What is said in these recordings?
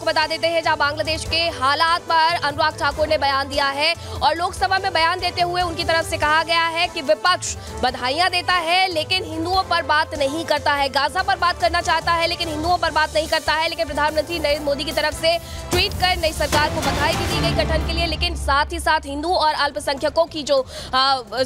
बता देते हैं, जहां बांग्लादेश के हालात पर अनुराग ठाकुर ने बयान दिया है और लोकसभा में बयान देते हुए उनकी तरफ से कहा गया है कि विपक्ष बधाइयां देता है लेकिन हिंदुओं पर बात नहीं करता है, गाजा पर बात करना चाहता है लेकिन हिंदुओं पर बात नहीं करता है। लेकिन प्रधानमंत्री नरेंद्र मोदी की तरफ से ट्वीट कर नई सरकार को बधाई भी दी गई गठन के लिए, लेकिन साथ ही साथ हिंदू और अल्पसंख्यकों की जो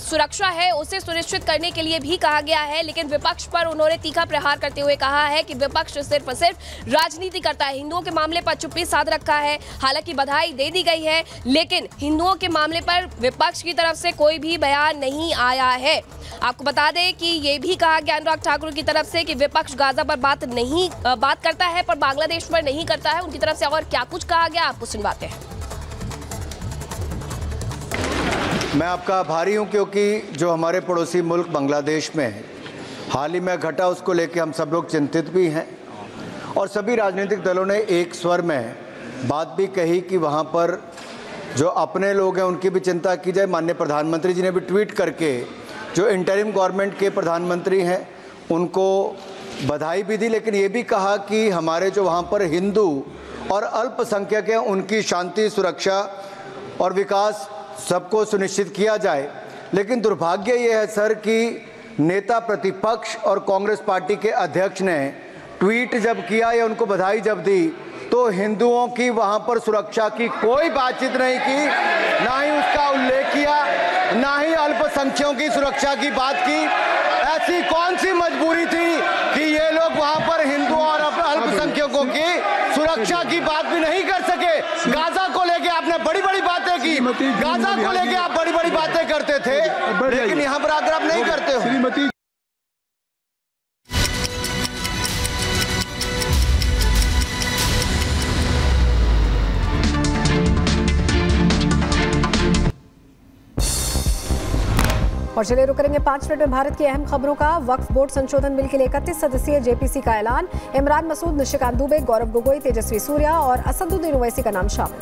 सुरक्षा है उसे सुनिश्चित करने के लिए भी कहा गया है। लेकिन विपक्ष पर उन्होंने तीखा प्रहार करते हुए कहा है कि विपक्ष सिर्फ और सिर्फ राजनीति करता है, हिंदुओं के मामले पर चुप्पी साध रखा है। हालांकि बधाई दे दी गई है लेकिन हिंदुओं के मामले पर विपक्ष की तरफ से कोई भी बयान नहीं आया है। आपको बता दें कि ये भी कहा गया अनुराग ठाकुर की तरफ से कि विपक्ष गाजा पर बात करता है पर बांग्लादेश पर नहीं करता है। उनकी तरफ से और क्या कुछ कहा गया आपको सुनवाते हैं। मैं आपका आभारी हूं क्योंकि जो हमारे पड़ोसी मुल्क बांग्लादेश में हाल ही में घटा उसको लेकर हम सब लोग चिंतित भी हैं और सभी राजनीतिक दलों ने एक स्वर में बात भी कही कि वहां पर जो अपने लोग हैं उनकी भी चिंता की जाए। माननीय प्रधानमंत्री जी ने भी ट्वीट करके जो इंटरिम गवर्नमेंट के प्रधानमंत्री हैं उनको बधाई भी दी, लेकिन ये भी कहा कि हमारे जो वहाँ पर हिंदू और अल्पसंख्यक हैं उनकी शांति, सुरक्षा और विकास सबको सुनिश्चित किया जाए। लेकिन दुर्भाग्य ये है सर कि नेता प्रतिपक्ष और कांग्रेस पार्टी के अध्यक्ष ने ट्वीट जब किया या उनको बधाई जब दी तो हिंदुओं की वहाँ पर सुरक्षा की कोई बातचीत नहीं की, ना ही उसका उल्लेख किया, ना ही अल्पसंख्यकों की सुरक्षा की बात की। ऐसी कौन सी मजबूरी थी कि ये लोग वहाँ पर हिंदुओं और अल्पसंख्यकों की सुरक्षा की बात भी नहीं कर सके। गाजा को लेके आपने बड़ी बड़ी बातें की, गाजा को लेके आप बड़ी बड़ी बातें करते थे, लेकिन यहाँ पर आकर आप नहीं करते हो। और चलिए रुक करेंगे 5 मिनट में भारत की अहम खबरों का। वक्फ बोर्ड संशोधन बिल के लिए 31 सदस्यीय जेपीसी का ऐलान। इमरान मसूद, निशिकांत दुबे, गौरव गोगोई, तेजस्वी सूर्या और असदुद्दीन ओवैसी का नाम शामिल।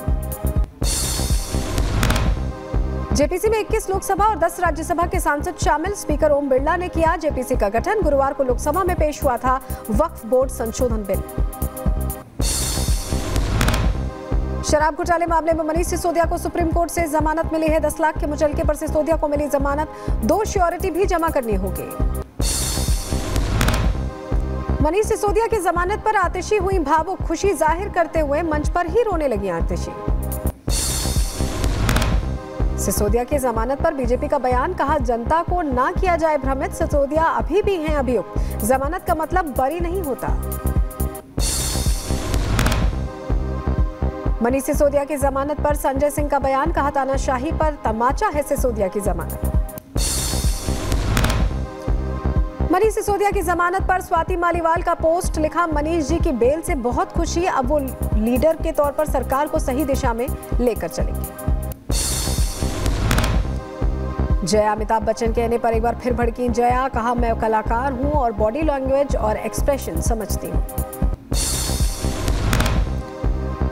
जेपीसी में 21 लोकसभा और 10 राज्यसभा के सांसद शामिल। स्पीकर ओम बिरला ने किया जेपीसी का गठन। गुरुवार को लोकसभा में पेश हुआ था वक्फ बोर्ड संशोधन बिल। शराब घोटाले मामले में मनीष सिसोदिया को सुप्रीम कोर्ट से जमानत मिली है। 10 लाख के मुचलके पर सिसोदिया को मिली जमानत। 2 श्योरिटी भी जमा करनी होगी। मनीष सिसोदिया की जमानत पर आतिशी हुई भावुक। खुशी जाहिर करते हुए मंच पर ही रोने लगी आतिशी। सिसोदिया की जमानत पर बीजेपी का बयान, कहा जनता को ना किया जाए भ्रमित, सिसोदिया अभी भी हैं अभियुक्त, जमानत का मतलब बरी नहीं होता। मनीष सिसोदिया की जमानत पर संजय सिंह का बयान, कहा तानाशाही पर तमाचा है सिसोदिया की जमानत। मनीष सिसोदिया की जमानत पर स्वाति मालीवाल का पोस्ट, लिखा मनीष जी की बेल से बहुत खुशी, अब वो लीडर के तौर पर सरकार को सही दिशा में लेकर चलेंगे। जया अमिताभ बच्चन कहने पर एक बार फिर भड़की जया, कहा मैं कलाकार हूं और बॉडी लैंग्वेज और एक्सप्रेशन समझती हूं।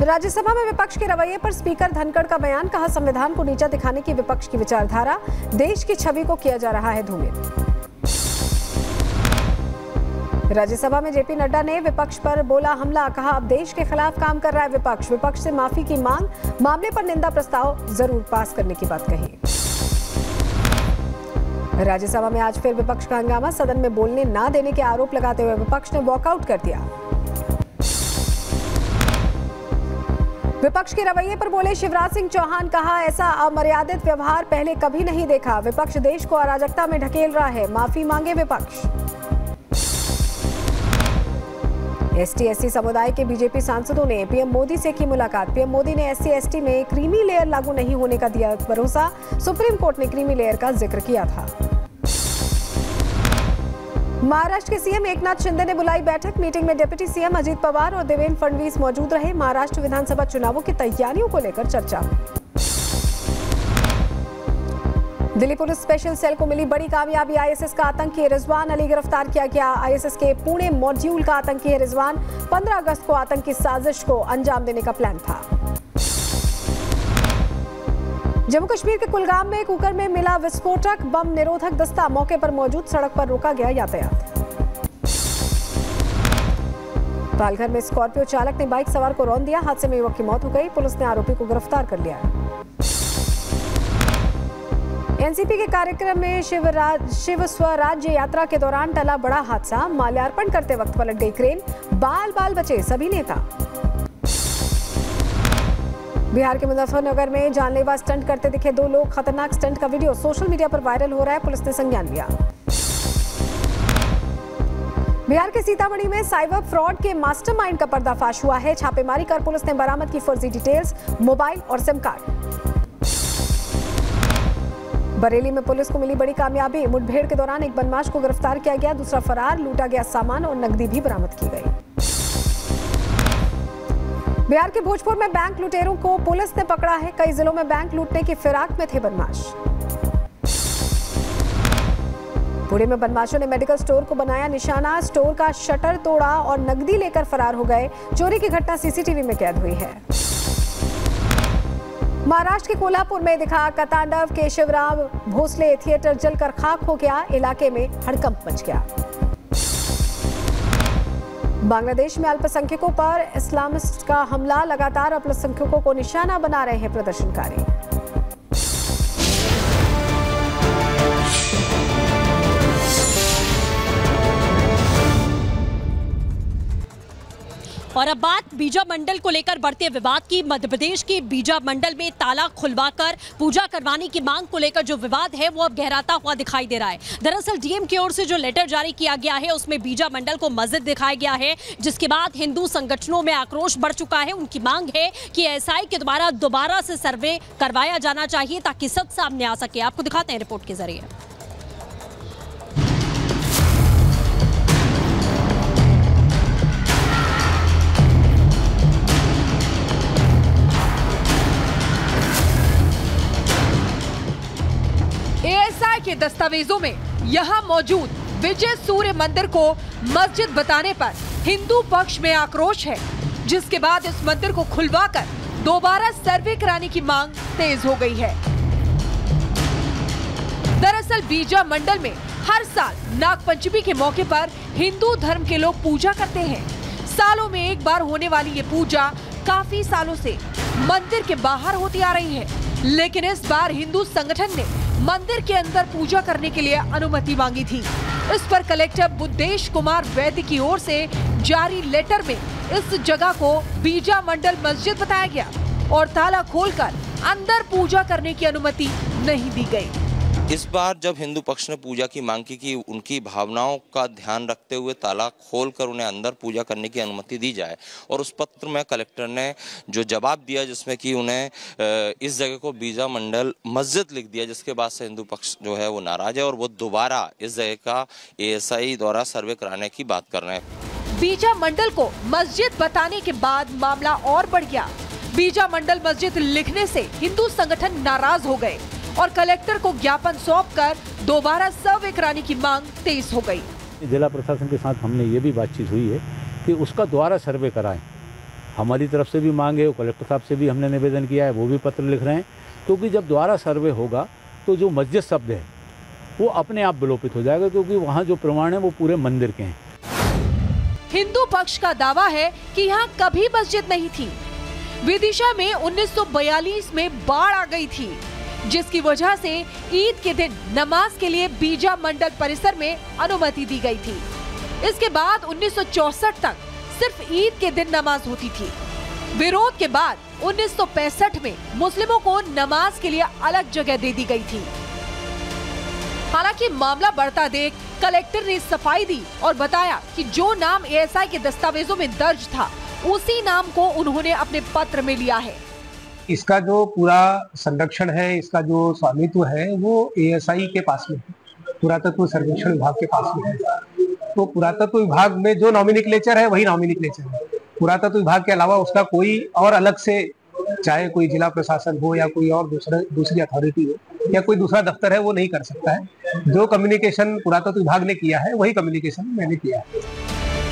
राज्यसभा में विपक्ष के रवैये पर स्पीकर धनखड़ का बयान, कहा संविधान को नीचा दिखाने की विपक्ष की विचारधारा, देश की छवि को किया जा रहा है धूमिल। राज्यसभा में जेपी नड्डा ने विपक्ष पर बोला हमला, कहा अब देश के खिलाफ काम कर रहा है विपक्ष, विपक्ष से माफी की मांग, मामले पर निंदा प्रस्ताव जरूर पास करने की बात कही। राज्यसभा में आज फिर विपक्ष का हंगामा, सदन में बोलने ना देने के आरोप लगाते हुए विपक्ष ने वॉकआउट कर दिया। विपक्ष के रवैये पर बोले शिवराज सिंह चौहान, कहा ऐसा अमर्यादित व्यवहार पहले कभी नहीं देखा, विपक्ष देश को अराजकता में ढकेल रहा है, माफी मांगे विपक्ष। एसटी/एससी समुदाय के बीजेपी सांसदों ने पीएम मोदी से की मुलाकात। पीएम मोदी ने एससी/एसटी में क्रीमी लेयर लागू नहीं होने का दिया भरोसा, सुप्रीम कोर्ट ने क्रीमी लेयर का जिक्र किया था। महाराष्ट्र के सीएम एकनाथ शिंदे ने बुलाई बैठक, मीटिंग में डिप्टी सीएम अजीत पवार और देवेंद्र फडणवीस मौजूद रहे। महाराष्ट्र विधानसभा चुनावों की तैयारियों को लेकर चर्चा। दिल्ली पुलिस स्पेशल सेल को मिली बड़ी कामयाबी, आईएसएस का आतंकी रिजवान अली गिरफ्तार किया गया। आईएसएस के पुणे मॉड्यूल का आतंकी है रिजवान, 15 अगस्त को आतंकी साजिश को अंजाम देने का प्लान था। जम्मू कश्मीर के कुलगाम में कुकर में मिला विस्फोटक, बम निरोधक दस्ता मौके पर मौजूद, सड़क पर रोका गया यातायात। पालघर में स्कॉर्पियो चालक ने बाइक सवार को रौंद दिया। हादसे में युवक की मौत हो गई। पुलिस ने आरोपी को गिरफ्तार कर लिया है। एनसीपी के कार्यक्रम में शिव स्वराज्य यात्रा के दौरान टला बड़ा हादसा। माल्यार्पण करते वक्त पलट गई क्रेन। बाल बाल बचे सभी नेता। बिहार के मुजफ्फरनगर में जानलेवा स्टंट करते दिखे 2 लोग। खतरनाक स्टंट का वीडियो सोशल मीडिया पर वायरल हो रहा है। पुलिस ने संज्ञान लिया। बिहार के सीतामढ़ी में साइबर फ्रॉड के मास्टरमाइंड का पर्दाफाश हुआ है। छापेमारी कर पुलिस ने बरामद की फर्जी डिटेल्स, मोबाइल और सिम कार्ड। बरेली में पुलिस को मिली बड़ी कामयाबी। मुठभेड़ के दौरान एक बदमाश को गिरफ्तार किया गया, दूसरा फरार। लूटा गया सामान और नकदी भी बरामद की गई। बिहार के भोजपुर में बैंक लुटेरों को पुलिस ने पकड़ा है। कई जिलों में बैंक लूटने की फिराक में थे बदमाश। पुणे में बदमाशों ने मेडिकल स्टोर को बनाया निशाना। स्टोर का शटर तोड़ा और नकदी लेकर फरार हो गए। चोरी की घटना सीसीटीवी में कैद हुई है। महाराष्ट्र के कोल्हापुर में दिखा कतांडव। केशवराव भोसले थिएटर जलकर खाक हो गया। इलाके में हड़कंप मच गया। बांग्लादेश में अल्पसंख्यकों पर इस्लामिस्ट का हमला। लगातार अल्पसंख्यकों को निशाना बना रहे हैं प्रदर्शनकारी। और अब बात बीजा मंडल को लेकर बढ़ते विवाद की। मध्य प्रदेश के बीजा मंडल में ताला खुलवाकर पूजा करवाने की मांग को लेकर जो विवाद है वो अब गहराता हुआ दिखाई दे रहा है। दरअसल डीएम की ओर से जो लेटर जारी किया गया है उसमें बीजा मंडल को मस्जिद दिखाया गया है, जिसके बाद हिंदू संगठनों में आक्रोश बढ़ चुका है। उनकी मांग है कि एएसआई के द्वारा दोबारा से सर्वे करवाया जाना चाहिए ताकि सच सामने आ सके। आपको दिखाते हैं रिपोर्ट के जरिए। एएसआई के दस्तावेजों में यहां मौजूद विजय सूर्य मंदिर को मस्जिद बताने पर हिंदू पक्ष में आक्रोश है, जिसके बाद इस मंदिर को खुलवाकर दोबारा सर्वे कराने की मांग तेज हो गई है। दरअसल बीजा मंडल में हर साल नागपंचमी के मौके पर हिंदू धर्म के लोग पूजा करते हैं। सालों में एक बार होने वाली ये पूजा काफी सालों से मंदिर के बाहर होती आ रही है, लेकिन इस बार हिंदू संगठन ने मंदिर के अंदर पूजा करने के लिए अनुमति मांगी थी। इस पर कलेक्टर बुद्धेश कुमार वैद्य की ओर से जारी लेटर में इस जगह को बीजा मंडल मस्जिद बताया गया और ताला खोलकर अंदर पूजा करने की अनुमति नहीं दी गई। इस बार जब हिंदू पक्ष ने पूजा की मांग की कि उनकी भावनाओं का ध्यान रखते हुए ताला खोलकर उन्हें अंदर पूजा करने की अनुमति दी जाए, और उस पत्र में कलेक्टर ने जो जवाब दिया जिसमें कि उन्हें इस जगह को बीजा मंडल मस्जिद लिख दिया, जिसके बाद से हिंदू पक्ष जो है वो नाराज है और वो दोबारा इस जगह का एएसआई द्वारा सर्वे कराने की बात कर रहे हैं। बीजा मंडल को मस्जिद बताने के बाद मामला और बढ़ गया। बीजा मंडल मस्जिद लिखने से हिंदू संगठन नाराज हो गए और कलेक्टर को ज्ञापन सौंपकर दोबारा सर्वे कराने की मांग तेज हो गई। जिला प्रशासन के साथ हमने ये भी बातचीत हुई है कि उसका दोबारा सर्वे कराएं। हमारी तरफ से भी मांग है, वो कलेक्टर साहब से भी हमने निवेदन किया है, वो भी पत्र लिख रहे हैं, क्योंकि जब दोबारा सर्वे होगा तो जो मस्जिद शब्द है वो अपने आप विलोपित हो जाएगा, क्योंकि वहाँ जो प्रमाण है वो पूरे मंदिर के हैं। हिंदू पक्ष का दावा है कि यहाँ कभी मस्जिद नहीं थी। विदिशा में 1942 में बाढ़ आ गई थी, जिसकी वजह से ईद के दिन नमाज के लिए बीजा मंडल परिसर में अनुमति दी गई थी। इसके बाद 1964 तक सिर्फ ईद के दिन नमाज होती थी। विरोध के बाद 1965 में मुस्लिमों को नमाज के लिए अलग जगह दे दी गई थी। हालांकि मामला बढ़ता देख कलेक्टर ने सफाई दी और बताया कि जो नाम एएसआई के दस्तावेजों में दर्ज था उसी नाम को उन्होंने अपने पत्र में लिया है। इसका जो पूरा संरक्षण है, इसका जो स्वामित्व है वो एएसआई के पास में है, पुरातत्व सर्वेक्षण विभाग के पास में है। तो पुरातत्व विभाग में जो नॉमिनिक्लेचर है वही नॉमिनिक्लेचर है। पुरातत्व विभाग के अलावा उसका कोई और अलग से, चाहे कोई जिला प्रशासन हो या कोई और दूसरी अथॉरिटी हो या कोई दूसरा दफ्तर है, वो नहीं कर सकता है। जो कम्युनिकेशन पुरातत्व विभाग ने किया है वही कम्युनिकेशन मैंने किया है।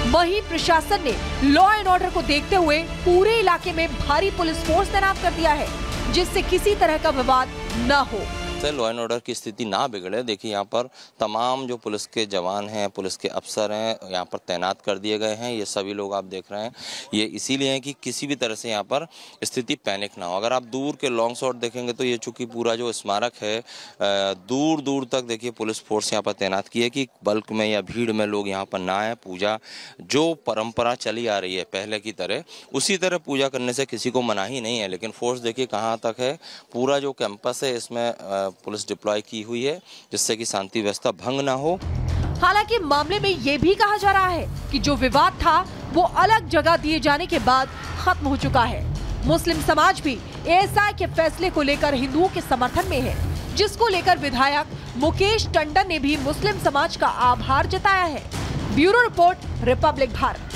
वहीं प्रशासन ने लॉ एंड ऑर्डर को देखते हुए पूरे इलाके में भारी पुलिस फोर्स तैनात कर दिया है, जिससे किसी तरह का विवाद न हो। से लॉ एंड ऑर्डर की स्थिति ना बिगड़े। देखिए यहाँ पर तमाम जो पुलिस के जवान हैं, पुलिस के अफसर हैं, यहाँ पर तैनात कर दिए गए हैं। ये सभी लोग आप देख रहे हैं, ये इसीलिए हैं कि किसी भी तरह से यहाँ पर स्थिति पैनिक ना हो। अगर आप दूर के लॉन्ग शॉट देखेंगे तो ये चूँकि पूरा जो स्मारक है दूर दूर तक देखिए पुलिस फोर्स यहाँ पर तैनात की है कि बल्क में या भीड़ में लोग यहाँ पर ना आए। पूजा जो परंपरा चली आ रही है पहले की तरह, उसी तरह पूजा करने से किसी को मनाही नहीं है। लेकिन फोर्स देखिए कहाँ तक है, पूरा जो कैंपस है इसमें पुलिस डिप्लॉय की हुई है जिससे कि शांति व्यवस्था भंग ना हो। हालांकि मामले में ये भी कहा जा रहा है कि जो विवाद था वो अलग जगह दिए जाने के बाद खत्म हो चुका है। मुस्लिम समाज भी एएसआई के फैसले को लेकर हिंदुओं के समर्थन में है, जिसको लेकर विधायक मुकेश टंडन ने भी मुस्लिम समाज का आभार जताया है। Bureau report, Republic Bharat.